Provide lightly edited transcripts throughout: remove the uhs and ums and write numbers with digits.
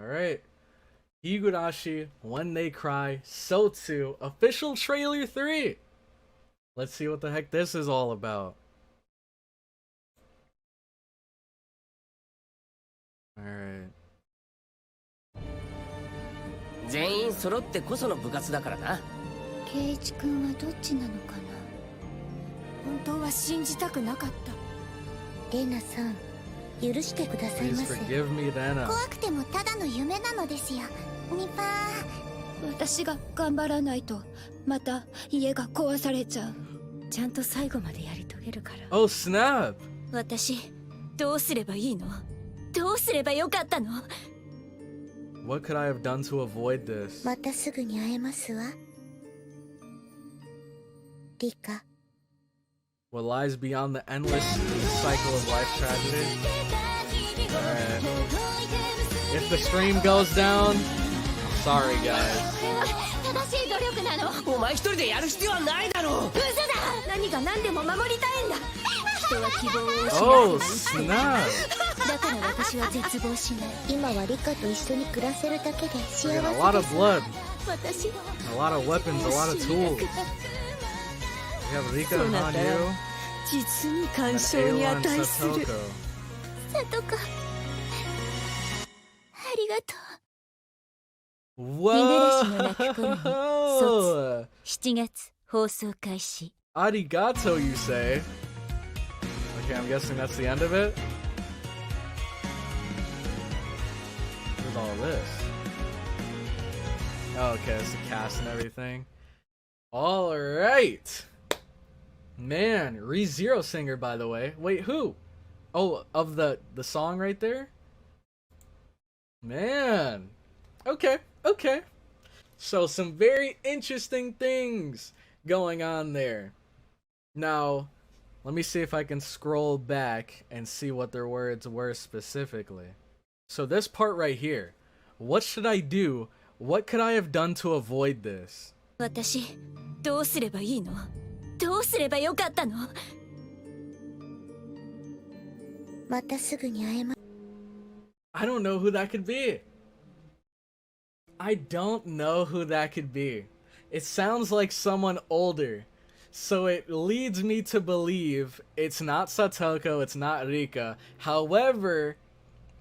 Alright. Higurashi, When They Cry, SOTSU, official trailer 3. Let's see what the heck this is all about. Alright. 全員揃ってこその部活だからな。圭一君はどっちなのかな。本当は信じたくなかった。レナさん、許してください Please ませ。 forgive me, Lena. 怖くてもただの夢なのですよ。ニパー。私が頑張らないとまた家が壊されちゃう。ちゃんと最後までやり遂げるから。Oh, snap! 私どうすればいいの？どうすればよかったの？ What could I have done to avoid this? またすぐに会えますわ。リカ。What lies beyond the endless cycle of life tragedy? Alright. If the stream goes down, sorry guys. 正しい努力なの。お前一人でやる必要はないだろう。嘘だ。何が何でも守りたいんだ。人は希望を失う。 Oh, snap! だから私は絶望しない。今はリカと一緒に暮らせるだけで幸せ We で got a す。 lot of blood, 私 a lot of weapons, a lot of tools. We have Rika and Hanyu, 実に and 感傷に Aeon 値する。 Satoko. さとか。ありがとう。 Whoa! の泣く頃に7月放送開始。 Arigato, you say? Okay, I'm guessing that's the end of it. What's all this? Oh, okay, it's the cast and everything. All right. Man, ReZero singer, by the way. Wait, who? Oh, of the song right there? Man. Okay, okay. So some very interesting things going on there. Now, let me see if I can scroll back and see what their words were specifically. So this part right here. What should I do? What could I have done to avoid this? 私どうすればいいの？どうすればよかったの？またすぐに会えます。 I don't know who that could be. I don't know who that could be. It sounds like someone older. So it leads me to believe it's not Satoko, it's not Rika. However,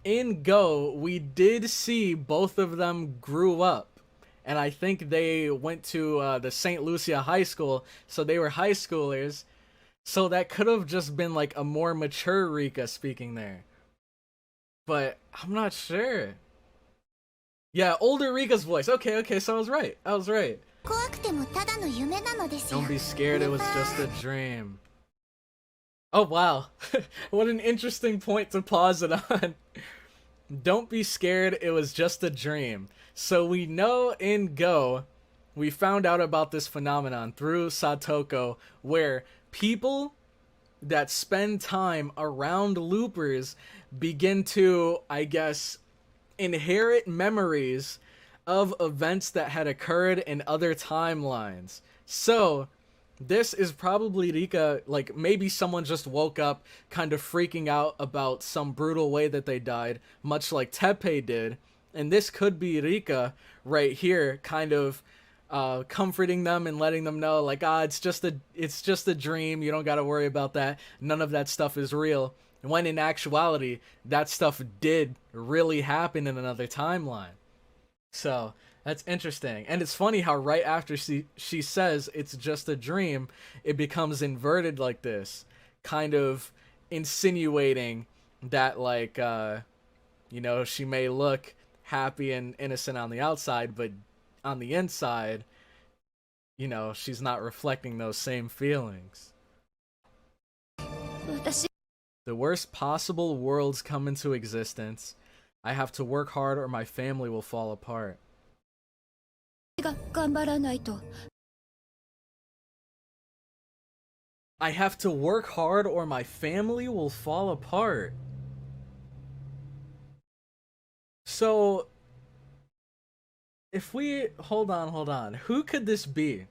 in Go, we did see both of them grew up. And I think they went to the St. Lucia High School, so they were high schoolers. So that could have just been like a more mature Rika speaking there. But I'm not sure. Yeah, older Rika's voice. Okay, so I was right. I was right. 怖くてもただの夢なのですよ。 Don't be scared, it was just a dream. Oh, wow. What an interesting point to pause it on. Don't be scared, it was just a dream. So we know in Go, we found out about this phenomenon through Satoko, where people that spend time around loopers begin to, I guess, inherit memories of events that had occurred in other timelines. So this is probably Rika, like maybe someone just woke up kind of freaking out about some brutal way that they died, much like Teppei did. And this could be Rika right here, kind of comforting them and letting them know, like, it's just a dream. You don't got to worry about that. None of that stuff is real. When in actuality, that stuff did really happen in another timeline. So that's interesting. And it's funny how right after she says it's just a dream, it becomes inverted like this, kind of insinuating that, like, you know, she may look happy and innocent on the outside, but on the inside, you know, she's not reflecting those same feelings. 私 The worst possible worlds come into existence. I have to work hard or my family will fall apart. が頑張らないと。 I have to work hard or my family will fall apart. So, if we... Hold on. Who could this be?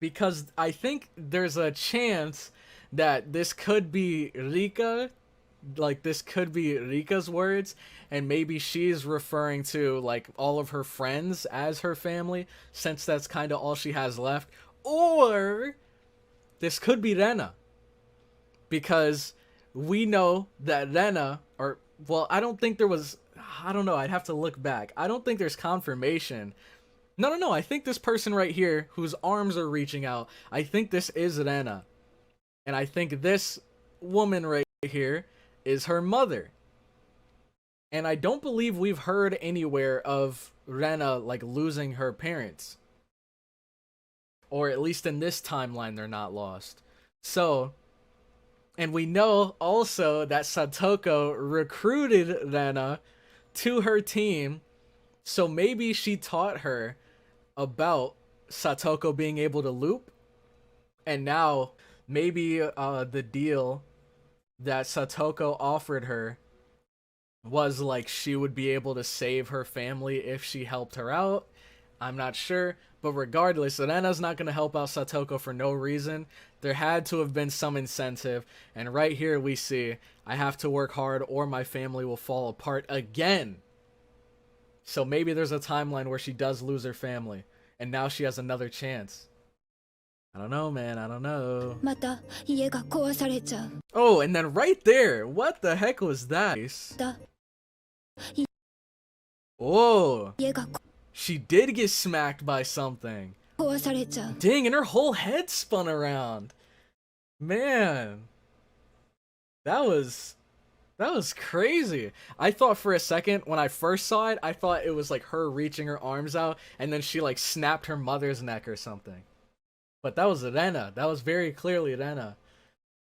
Because I think there's a chance that this could be Rika like this could be Rika's words, and maybe she's referring to like all of her friends as her family, since that's kind of all she has left. Or this could be Rena, because we know that Rena, or well, I don't think there was, I don't know, I'd have to look back. I don't think there's confirmation. No, I think this person right here whose arms are reaching out, I think this is Rena. And I think this woman right here is her mother. And I don't believe we've heard anywhere of Rena like losing her parents. Or at least in this timeline they're not lost. So, and we know also that Satoko recruited Rena to her team, so maybe she taught her about Satoko being able to loop, and now maybe the deal that Satoko offered her was like she would be able to save her family if she helped her out. I'm not sure, but regardless, Rena's not going to help out Satoko for no reason. There had to have been some incentive, and right here we see, I have to work hard or my family will fall apart again. So maybe there's a timeline where she does lose her family, and now she has another chance. I don't know, man, I don't know. Oh, and then right there, what the heck was that? Whoa. She did get smacked by something. Dang, and her whole head spun around. Man. That was crazy. I thought for a second, when I first saw it, I thought it was like her reaching her arms out, and then she like snapped her mother's neck or something. But that was Rena. That was very clearly Rena.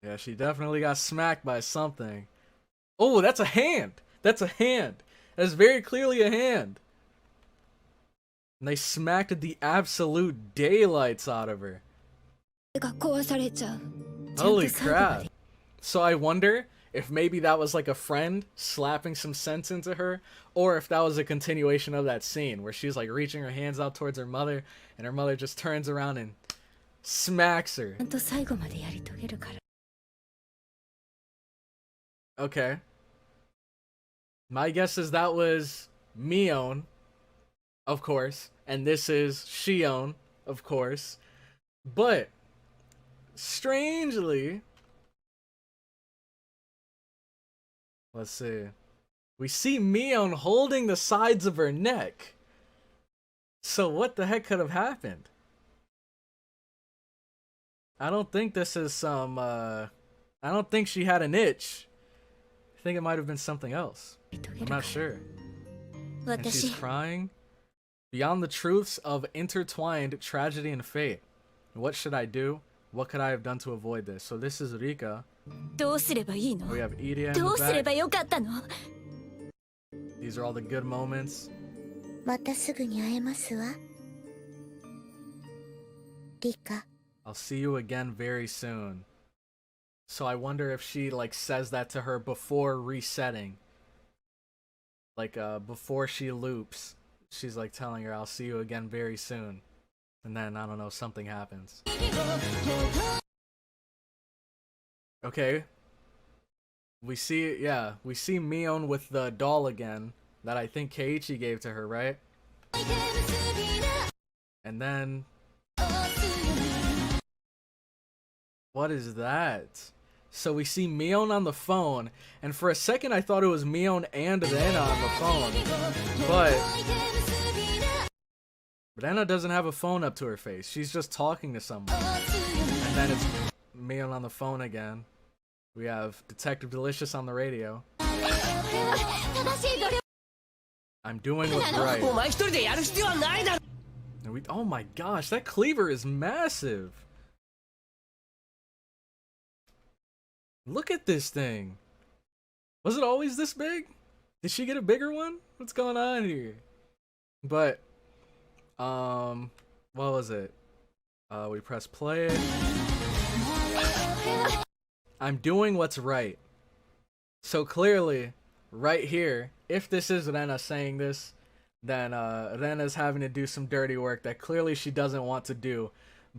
Yeah, she definitely got smacked by something. Oh, that's a hand. That's a hand. That's very clearly a hand. And they smacked the absolute daylights out of her. Holy crap. So I wonder if maybe that was like a friend slapping some sense into her, or if that was a continuation of that scene where she's like reaching her hands out towards her mother, and her mother just turns around and smacks her. Okay. My guess is that was MION, of course, and this is SHION, of course. But strangely, let's see. We see MION holding the sides of her neck. So what the heck could have happened? I don't think this is some, I don't think she had an itch. I think it might have been something else. I'm not sure. And she's crying. Beyond the truths of intertwined tragedy and fate. What should I do? What could I have done to avoid this? So this is Rika. We have Iria in the back. These are all the good moments. またすぐに会えますわ。リカ。 I'll see you again very soon. So I wonder if she like says that to her before resetting. Like before she loops. She's like telling her, I'll see you again very soon. And then, I don't know, something happens. Okay. We see, yeah, we see MION with the doll again. That I think Keiichi gave to her, right? And then... what is that? So we see MION on the phone, and for a second I thought it was MION and Rena on the phone, but Rena doesn't have a phone up to her face. She's just talking to someone. And then it's MION on the phone again. We have Detective Delicious on the radio. I'm doing what's right. And we, oh my gosh, that cleaver is massive. Look at this thing. Was it always this big? Did she get a bigger one? What's going on here? But, what was it? We press play. I'm doing what's right. So clearly, right here, if this is Rena saying this, then Rena's having to do some dirty work that clearly she doesn't want to do.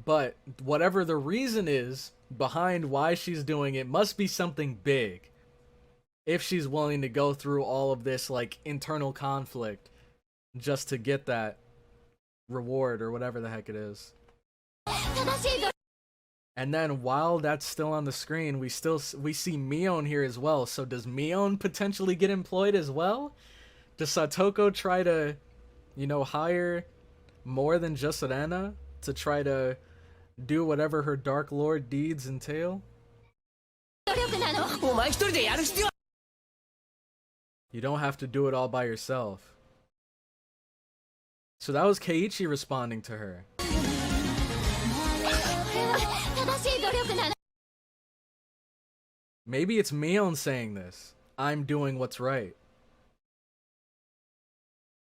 But whatever the reason is behind why she's doing it must be something big. if she's willing to go through all of this like internal conflict just to get that reward or whatever the heck it is. And then while that's still on the screen, we see MION here as well. So does MION potentially get employed as well? Does Satoko try to, you know, hire more than just Rena to try to do whatever her Dark Lord deeds entail? You don't have to do it all by yourself. So that was Keiichi responding to her. Maybe it's MION saying this. I'm doing what's right.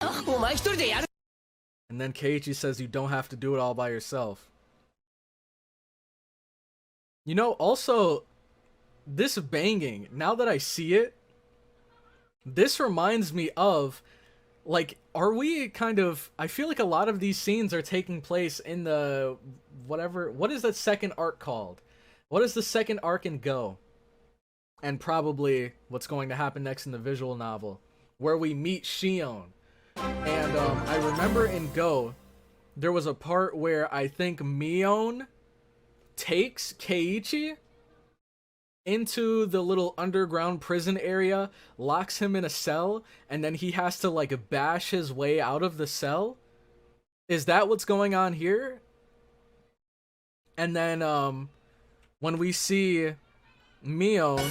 And then Keiichi says you don't have to do it all by yourself. You know, also, this banging, now that I see it, this reminds me of, like, are we kind of, I feel like a lot of these scenes are taking place in the, whatever, what is that second arc called? What is the second arc in Go? And probably what's going to happen next in the visual novel, where we meet SHION. And I remember in Go, there was a part where I think MION takes Keiichi into the little underground prison area, locks him in a cell, and then he has to like bash his way out of the cell. Is that what's going on here? And then when we see MION,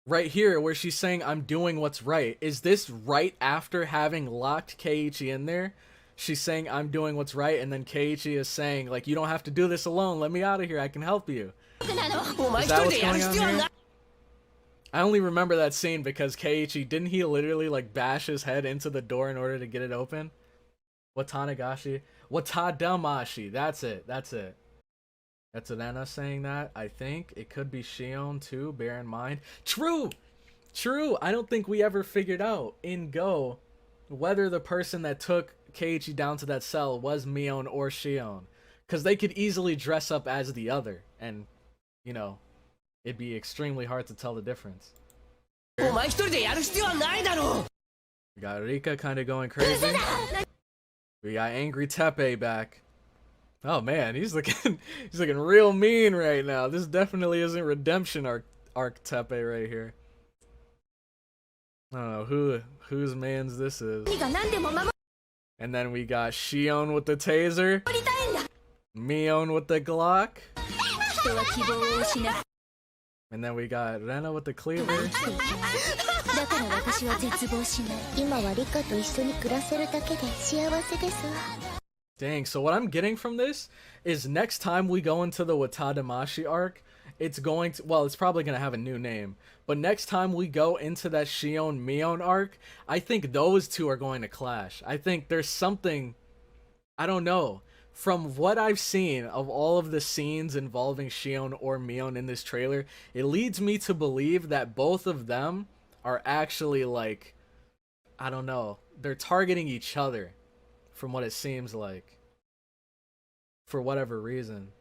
right here where she's saying I'm doing what's right, is this right after having locked Keiichi in there? She's saying I'm doing what's right, and then Keiichi is saying like, you don't have to do this alone, let me out of here, I can help you. Is that what's going on here? I only remember that scene because Keiichi, didn't he literally like bash his head into the door in order to get it open? Watadamashi, that's it. That's Rena saying that, I think. It could be SHION too, bear in mind. True! I don't think we ever figured out in Go whether the person that took Keiichi down to that cell was MION or SHION. Because they could easily dress up as the other, and, you know, it'd be extremely hard to tell the difference. We got Rika kind of going crazy. We got Angry Teppei back. Oh man, he's looking real mean right now. This definitely isn't redemption arc Teppei right here. I don't know whose man's this is. And then we got SHION with the taser, MION with the Glock, and then we got Rena with the cleaver. Dang, so what I'm getting from this is next time we go into the Watadamashi arc, it's going to, well, it's probably going to have a new name, but next time we go into that SHION MION arc, I think those two are going to clash. I think there's something, I don't know, from what I've seen of all of the scenes involving SHION or MION in this trailer, it leads me to believe that both of them are actually like, I don't know, they're targeting each other. From what it seems like, for whatever reason.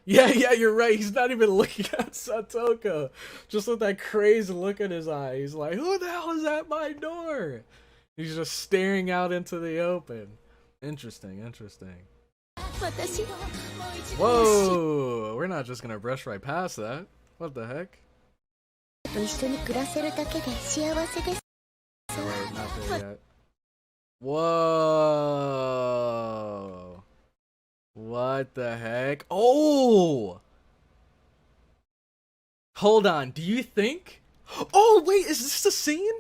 Yeah, you're right. He's not even looking at Satoko. Just with that crazy look in his eye. He's like, who the hell is at my door? He's just staring out into the open. Interesting. Whoa, we're not just gonna brush right past that. What the heck? Oh, wait, not there yet. Whoa. What the heck? Oh! Hold on, do you think? Oh, wait, is this the scene?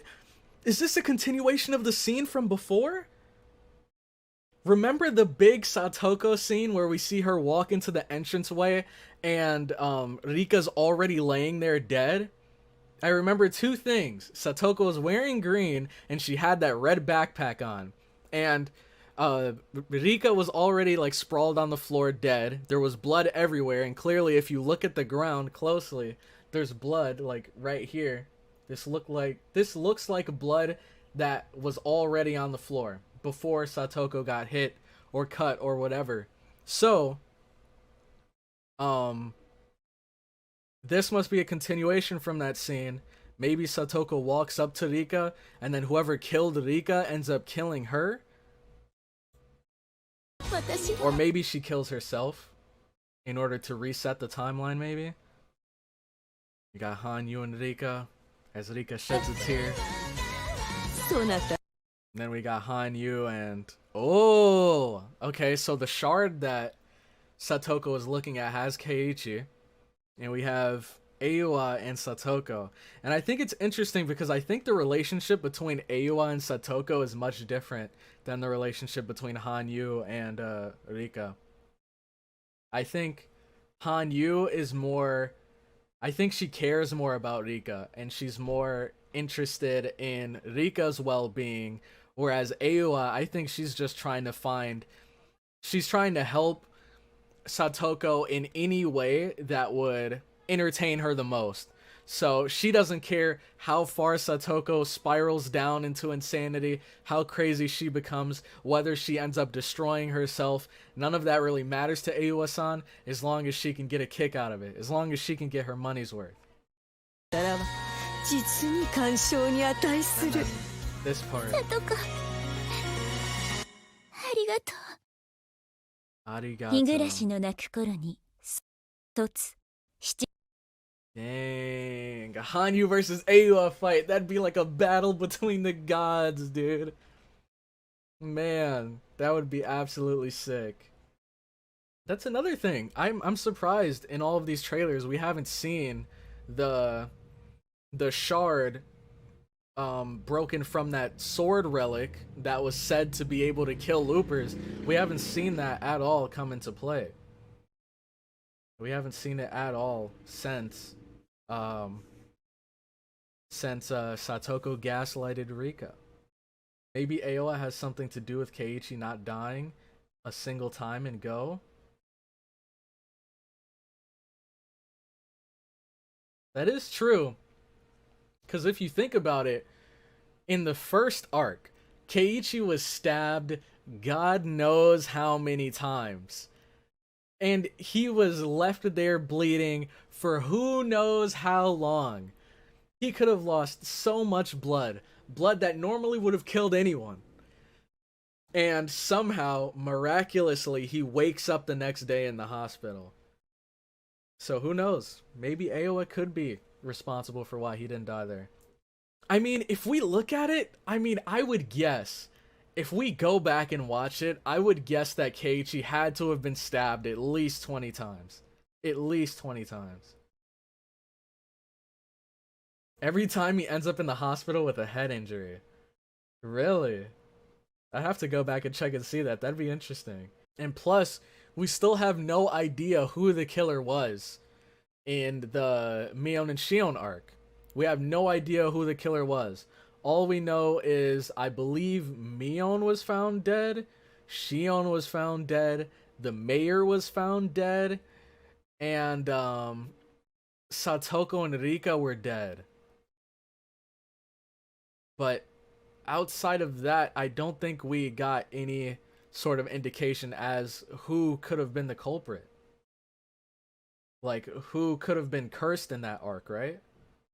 Is this a continuation of the scene from before? Remember the big Satoko scene where we see her walk into the entranceway and Rika's already laying there dead? I remember two things. Satoko was wearing green, and she had that red backpack on. And Rika was already like sprawled on the floor dead. There was blood everywhere, and clearly if you look at the ground closely, there's blood like right here. This looks like blood that was already on the floor before Satoko got hit or cut or whatever. So This must be a continuation from that scene. Maybe Satoko walks up to Rika, and then whoever killed Rika ends up killing her. Or maybe she kills herself in order to reset the timeline, maybe. You got Hanyu and Rika as Rika sheds a tear. And then we got Hanyu and... Oh! Okay, so the shard that Satoko is looking at has Keiichi. And we have Aiwa and Satoko. And I think it's interesting because I think the relationship between Aiwa and Satoko is much different than the relationship between Hanyu and Rika. I think Hanyu is more... I think she cares more about Rika, and she's more interested in Rika's well-being, whereas Aiwa, I think she's just trying to find... She's trying to help Satoko in any way that would entertain her the most. So she doesn't care how far Satoko spirals down into insanity, how crazy she becomes, whether she ends up destroying herself. None of that really matters to Aiwa-san as long as she can get a kick out of it, as long as she can get her money's worth. This part. ありがとう。日暮らしの泣く頃に、SOTSU Dang, a Hanyu versus Aiwa fight. That'd be like a battle between the gods, dude. Man, that would be absolutely sick. That's another thing. I'm surprised in all of these trailers we haven't seen the shard broken from that sword relic that was said to be able to kill loopers. We haven't seen that at all come into play. We haven't seen it at all since Satoko gaslighted Rika. Maybe Aiwa has something to do with Keiichi not dying a single time in Go. That is true. Because if you think about it, in the first arc, Keiichi was stabbed God knows how many times. And he was left there bleeding for who knows how long. He could have lost so much blood. Blood that normally would have killed anyone. And somehow, miraculously, he wakes up the next day in the hospital. So who knows? Maybe Aiwa could be responsible for why he didn't die there. I mean, if we look at it, I would guess... If we go back and watch it, I would guess that Keiichi had to have been stabbed at least 20 times. At least 20 times. Every time he ends up in the hospital with a head injury. Really? I have to go back and check and see that. That'd be interesting. And plus, we still have no idea who the killer was in the MION and SHION arc. We have no idea who the killer was. All we know is, I believe MION was found dead, SHION was found dead, the mayor was found dead, and Satoko and Rika were dead. But outside of that, I don't think we got any sort of indication as who could have been the culprit. Like, who could have been cursed in that arc, right?